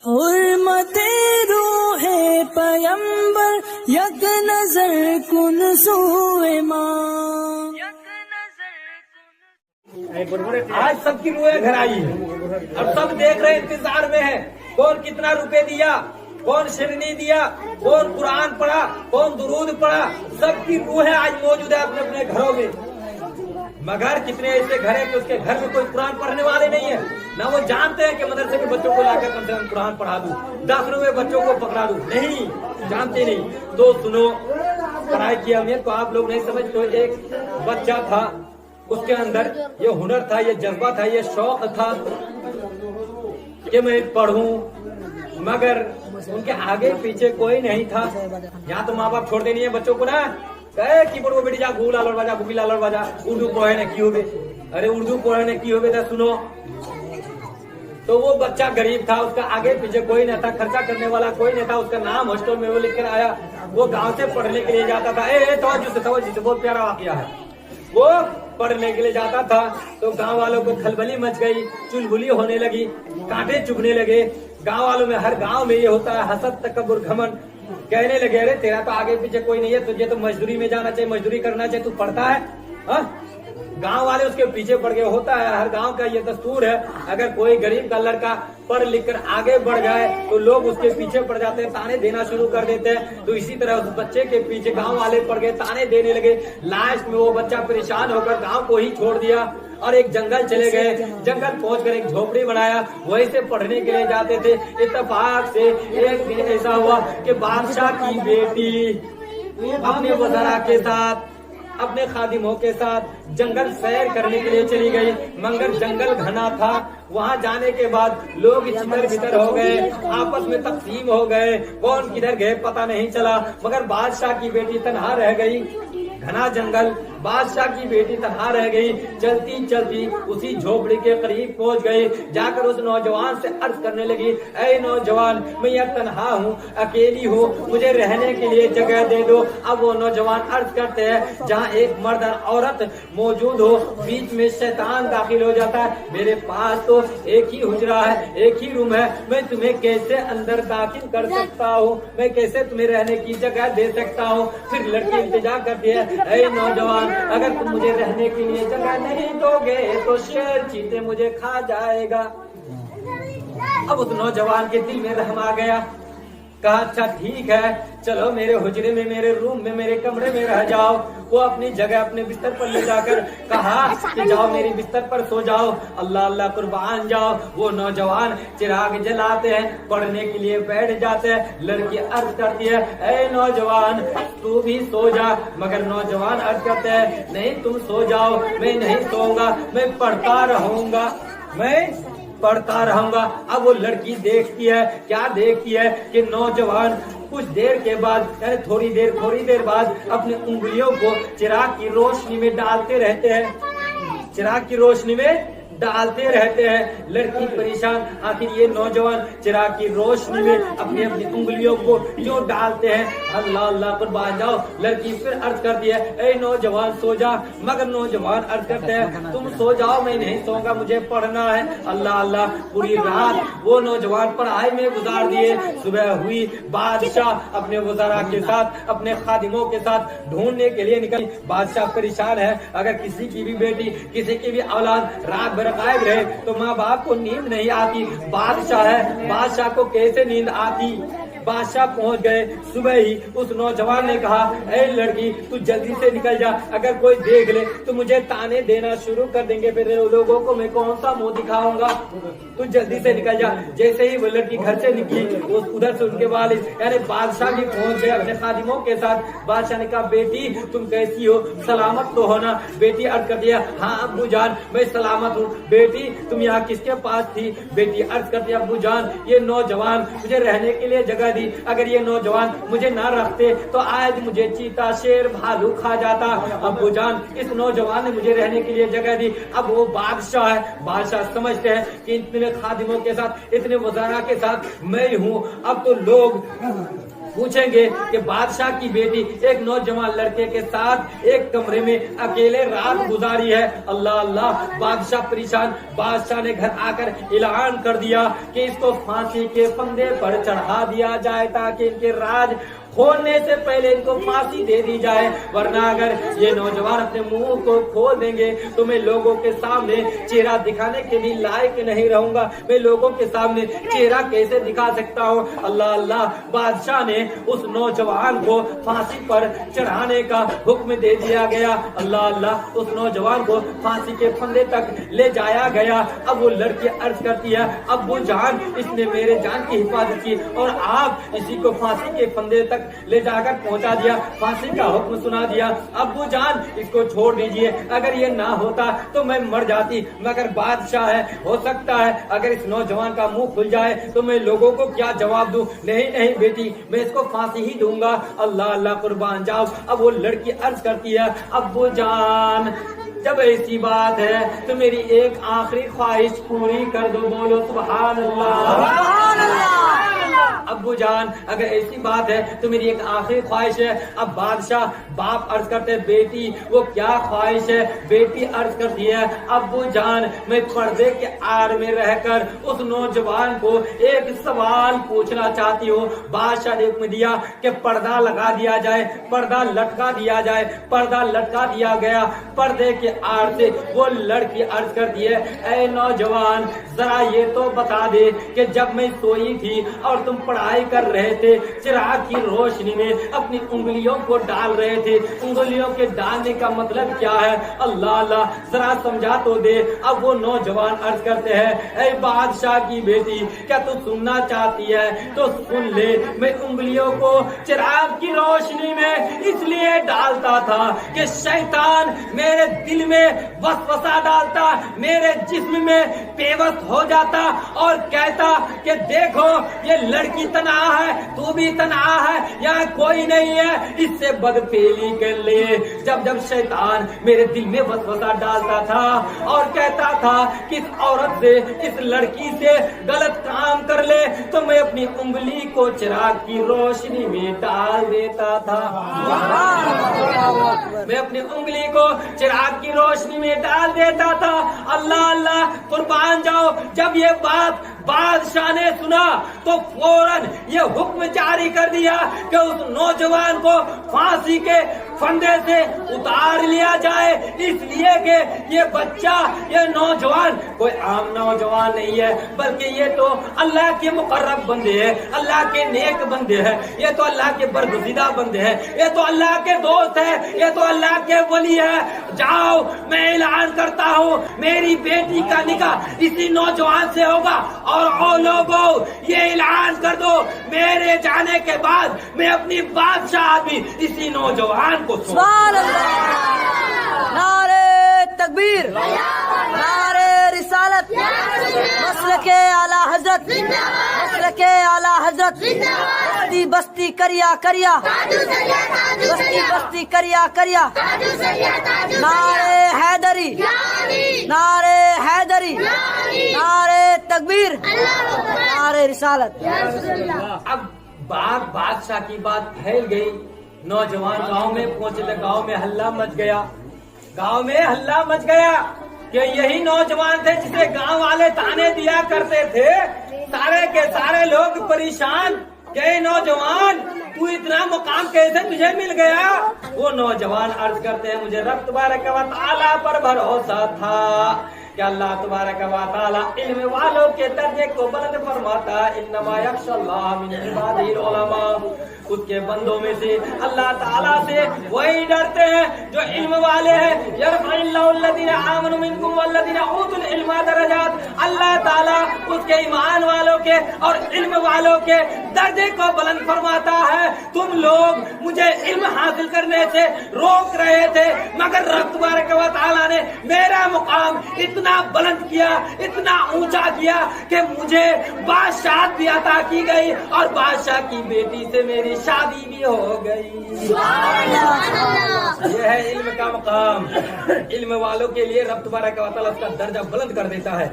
حرمت روح پیمبر یک نظر کن سوئے ماں. آج سب کی روحیں گھر آئی ہے اور سب دیکھ رہے انتظار میں ہے کون کتنا روپے دیا، کون شیرنی دیا، کون قرآن پڑھا، کون درود پڑھا. سب کی روحیں آج موجود ہے اپنے اپنے گھروں میں. مگر کتنے ایسے گھر ہیں کہ اس کے گھر میں کوئی قرآن پڑھنے والے نہیں ہیں، نہ وہ جانتے ہیں کہ مدرسے کے بچوں کو لا کر کم سے کم قرآن پڑھا دوں، 10 روپے بچوں کو پکڑا دوں. نہیں جانتے نہیں. تو سنو، پڑھائی کی اہمیت کو آپ لوگ نہیں سمجھتے. تو ایک بچہ تھا، اس کے اندر یہ ہنر تھا، یہ جذبہ تھا، یہ شوق تھا کہ میں پڑھوں، مگر ان کے آگے پیچھے کوئی نہیں تھا. یہاں تو ماں باپ چھوڑتے نہیں ہیں بچوں کو نا، کی پڑھو بیٹی جا گھو لالڑ بجا بھوکی لالڑ بجا، اردو پڑھے نے کی ہوگے. ارے اردو پڑھے نے کی ہوگے. سنو، تو وہ بچہ غریب تھا، اس کا آگے پیچھے کوئی نہیں تھا، خرچہ کرنے والا کوئی نہیں تھا. اس کا نام ہاسٹل میں وہ لکھ کر آیا. وہ گاؤں سے پڑھنے کے لیے جاتا تھا. توجہ سے بہت پیارا واقعہ ہے. وہ پڑھنے کے لیے جاتا تھا تو گاؤں والوں کو کھلبلی مچ گئی، چلبلی ہونے لگی، کانٹے چبھنے لگے. گاؤں والوں میں، ہر گاؤں میں یہ ہوتا ہے، حسد تکبر گھمنڈ. کہنے لگے ارے تیرا تو آگے پیچھے کوئی نہیں ہے، تجھے تو مزدوری میں جانا چاہیے، مزدوری کرنا چاہیے، تو پڑھتا ہے. گاؤں والے اس کے پیچھے پڑ گئے. ہوتا ہے، ہر گاؤں کا یہ دستور ہے، اگر کوئی غریب کا لڑکا پڑھ لکھ کر آگے بڑھ جائے تو لوگ اس کے پیچھے پڑ جاتے ہیں، تانے دینا شروع کر دیتے ہیں. تو اسی طرح اس بچے کے پیچھے گاؤں والے پڑ گئے، تانے دینے لگے. لاسٹ میں وہ بچہ پریشان ہو کر گاؤں کو ہی چھوڑ دیا اور ایک جنگل چلے گئے. جنگل پہنچ کر ایک جھوپڑی بنایا، وہیں سے پڑھنے کے لیے جاتے تھے. اتفاق سے ایک دن ایسا ہوا کہ بادشاہ کی بیٹی اپنے وزراء کے ساتھ، اپنے خادموں کے ساتھ جنگل سیر کرنے کے لیے چلی گئی. مگر جنگل گھنا تھا. وہاں جانے کے بعد لوگ ادھر بدھر ہو گئے، آپس میں تقسیم ہو گئے، کون کدھر گئے پتہ نہیں چلا. مگر بادشاہ کی بیٹی تنہا رہ گئی. گھنا جنگل، بادشاہ کی بیٹی تنہا رہ گئی. چلتی چلتی اسی جھوپڑی کے قریب پہنچ گئی. جا کر اس نوجوان سے عرض کرنے لگی، اے نوجوان، میں یہ تنہا ہوں، اکیلی ہوں، مجھے رہنے کے لیے جگہ دے دو. اب وہ نوجوان عرض کرتے ہیں، جہاں ایک مرد اور عورت موجود ہو، بیچ میں شیطان داخل ہو جاتا ہے. میرے پاس تو ایک ہی حجرہ ہے، ایک ہی روم ہے، میں تمہیں کیسے اندر داخل کر سکتا ہوں، میں کیسے تمہیں رہنے کی جگہ دے سکتا ہوں. پھر لڑکی التجا کرتی ہے، اے نوجوان، اگر تم مجھے رہنے کے لیے جگہ نہیں دو گے تو شیر چیتے مجھے کھا جائے گا. اب اس نوجوان کے دل میں رحم آ گیا. کہا اچھا ٹھیک ہے، چلو میرے حجرے میں، میرے روم میں، میرے کمرے میں رہ جاؤ. وہ اپنی جگہ اپنے بستر پر لے جا کر کہا کہ جاؤ میری بستر پر سو جاؤ، اللہ اللہ قربان جاؤ. وہ نوجوان چراغ جلاتے ہیں، پڑھنے کے لیے بیٹھ جاتے ہیں. لڑکی عرض کرتی ہے، اے نوجوان تو بھی سو جا. مگر نوجوان عرض کرتے ہیں، نہیں تم سو جاؤ، میں نہیں سوؤں گا، میں پڑھتا رہوں گا، میں پڑھتا رہوں گا. اب وہ لڑکی دیکھتی ہے، کیا دیکھتی ہے کہ نوجوان کچھ دیر کے بعد، یعنی تھوڑی دیر بعد اپنی انگلیوں کو چراغ کی روشنی میں ڈالتے رہتے ہیں، چراغ کی روشنی میں ڈالتے رہتے ہیں. لڑکی پریشان، آخر یہ نوجوان چراغ کی روشنی میں اپنی انگلیوں کو کیوں ڈالتے ہیں، اللہ اللہ قربان جاؤ. لڑکی پھر عرض کرتی ہے، اے نوجوان سو جا. مگر نوجوان عرض کرتے ہیں، تم سو جاؤ، میں نہیں سوؤں گا، مجھے پڑھنا ہے، اللہ اللہ. پوری رات وہ نوجوان پڑھائی میں گزار دیے. صبح ہوئی، بادشاہ اپنے وزراء کے ساتھ، اپنے خادموں کے ساتھ ڈھونڈنے کے لیے نکل. بادشاہ پریشان ہے، اگر کسی کی بھی بیٹی، کسی کی بھی اولاد رات بھر غائب رہے تو ماں باپ کو نیند نہیں آتی. بادشاہ ہے، بادشاہ کو کیسے نیند آتی. بادشاہ پہنچ گئے. صبح ہی اس نوجوان نے کہا، اے لڑکی تو جلدی سے نکل جا، اگر کوئی دیکھ لے تو مجھے تانے دینا شروع کر دیں گے، پھر لوگوں کو میں کون سا منہ دکھاؤں گا، تو جلدی سے نکل جا. جیسے ہی وہ لڑکی گھر سے نکلی، ادھر سے ان کے والد یعنی بادشاہ بھی پہنچ گئے اپنے خادموں کے ساتھ. بادشاہ نے کہا، بیٹی تم کیسی ہو، سلامت تو ہونا. بیٹی عرض کر دیا، ہاں ابو جان میں سلامت ہوں. بیٹی تم یہاں کس کے پاس تھی. بیٹی عرض کر دیا، ابو جان یہ نوجوان مجھے رہنے کے لیے جگہ دی، اگر یہ نوجوان مجھے نہ رکھتے تو آج مجھے چیتا شیر بھالو کھا جاتا. ابو جان اس نوجوان نے مجھے رہنے کے لیے جگہ دی. اب وہ بادشاہ ہے، بادشاہ سمجھتے ہیں کہ اتنے خادموں کے ساتھ، اتنے وزراء کے ساتھ میں ہوں، اب تو لوگ پوچھیں گے کہ بادشاہ کی بیٹی ایک نوجوان لڑکے کے ساتھ ایک کمرے میں اکیلے رات گزاری ہے. اللہ اللہ. بادشاہ پریشان. بادشاہ نے گھر آ کر اعلان کر دیا کہ اس کو پھانسی کے پھندے پر چڑھا دیا جائے تاکہ ان کے راج کھولنے سے پہلے ان کو پھانسی دے دی جائے, ورنہ اگر یہ نوجوان اپنے منہ کو کھول دیں گے تو میں لوگوں کے سامنے چہرہ دکھانے کے بھی لائق نہیں رہوں گا. میں لوگوں کے سامنے چہرہ کیسے دکھا سکتا ہوں؟ اللہ اللہ. بادشاہ نے اس نوجوان کو پھانسی پر چڑھانے کا حکم دے دیا گیا. اللہ اللہ. اس نوجوان کو پھانسی کے پھندے تک لے جایا گیا. اب وہ لڑکی عرض کرتی ہے, ابو جان اس نے میرے جان کی حفاظت کی اور آپ اسی کو پھانسی کے پھندے تک لے جا کر پہنچا دیا, پھانسی کا حکم سنا دیا. ابو جان اس کو چھوڑ دیجئے, اگر یہ نہ ہوتا تو میں مر جاتی, مگر بادشاہ ہے, ہو سکتا ہے اگر اس نوجوان کا منہ کھل جائے تو میں لوگوں کو کیا جواب دوں. نہیں نہیں بیٹی, میں اس کو پھانسی ہی دوں گا. اللہ اللہ قربان جاؤ. اب وہ لڑکی عرض کرتی ہے, ابو جان جب ایسی بات ہے تو میری ایک آخری خواہش پوری کر دو. بولو سبحان اللہ. ابو جان اگر ایسی بات ہے تو میری ایک آخری خواہش ہے. اب بادشاہ باپ عرض کرتے بیٹی وہ کیا خواہش ہے؟ بیٹی عرض کرتی ہے, ابو جان میں پردے کے آڑ میں رہ کر اس نوجوان کو ایک سوال پوچھنا چاہتی ہوں. بادشاہ نے حکم دیا کہ پردہ لگا دیا جائے, پردہ لٹکا دیا جائے. پردہ لٹکا دیا گیا. پردے کے آڑ سے وہ لڑکی عرض کرتی ہے, اے نوجوان ذرا یہ تو بتا دے کہ جب میں سوئی تھی اور تم پڑھائی کر رہے تھے, چراغ کی روشنی میں اپنی انگلیوں کو ڈال رہے تھے, انگلیوں کے ڈالنے کا مطلب کیا ہے؟ اللہ اللہ ذرا سمجھا تو دے. اب وہ نوجوان عرض کرتے ہیں, اے بادشاہ کی بیٹی کیا تو سننا چاہتی ہے تو سن لے. میں انگلیوں کو چراغ کی روشنی میں اس لیے ڈالتا تھا کہ شیطان میرے دل میں وسوسہ ڈالتا, میرے جسم میں پیوست ہو جاتا اور کہتا کہ دیکھو یہ لڑکی تنہا ہے, تو بھی تنہا ہے, یہاں کوئی نہیں ہے, اس سے بدفعلی کر لے. جب جب شیطان میرے دل میں وسوسہ ڈالتا تھا اور کہتا تھا کہ اس عورت سے, اس لڑکی سے غلط کام کر لے, تو میں اپنی انگلی کو چراغ کی روشنی میں ڈال دیتا تھا. میں اپنی انگلی کو چراغ کی روشنی میں ڈال دیتا تھا. اللہ اللہ قربان جاؤ. جب یہ بات بادشاہ نے سنا تو فوراً یہ حکم جاری کر دیا کہ اس نوجوان کو پھانسی کے پھندے سے اتار لیا جائے, اس لیے کہ یہ بچہ, یہ نوجوان کوئی عام نوجوان نہیں ہے, بلکہ یہ تو اللہ کے مقرب بندے ہیں, اللہ کے نیک بندے ہیں, یہ تو اللہ کے برگزیدہ بندے ہیں, یہ تو اللہ کے دوست ہیں, یہ تو اللہ کے ولی ہے. جاؤ میں اعلان کرتا ہوں میری بیٹی کا نکاح اسی نوجوان سے ہوگا, اور لوگوں یہ اعلان کر دو میرے جانے کے بعد میں اپنی بادشاہ بھی اسی نوجوان کو سبحان اللہ. نعرے تکبیر, نعرے رسالت, مسلک اعلی حضرت, مسلک اعلی حضرت. بستی بستی کریا کریا, بستی بستی کریا کریا. نعرے حیدری, نعرے حیدری, نعرے تکبیر, نعرے رسالت. اب بادشاہ کی بات پھیل گئی, نوجوان گاؤں میں پہنچے, گاؤں میں ہلہ مچ گیا, گاؤں میں ہلہ مچ گیا کہ یہی نوجوان تھے جسے گاؤں والے تانے دیا کرتے تھے. سارے کے سارے لوگ پریشان کہ نوجوان تو اتنا مقام کیسے تجھے مل گیا؟ وہ نوجوان عرض کرتے ہیں, مجھے رب تبارک و تعالیٰ پر بھروسہ تھا کہ اللہ تبارک و تعالیٰ علم والوں کے درجے کو بلند فرماتا ہے. انما یخشی اللہ من عبادہ العلماء, اس کے بندوں میں سے اللہ تعالیٰ سے وہی ڈرتے ہیں جو علم والے ہیں. یرفع اللہ الذین آمنوا منکم والذین اوتوا العلم درجات. اللہ تعالیٰ اس کے ایمان والوں کے اور علم والوں کے درجے کو بلند فرماتا ہے. تم لوگ مجھے علم حاصل کرنے سے روک رہے تھے, مگر رب تبارک و تعالیٰ نے میرا مقام اتنا بلند کیا, اتنا اونچا کیا کہ مجھے بادشاہت بھی عطا کی گئی اور بادشاہ کی بیٹی سے میری شادی بھی ہو گئی. یہ ہے علم کا مقام. علم والوں کے لیے رب تبارک و تعالیٰ اس کا درجہ بلند کر دیتا ہے.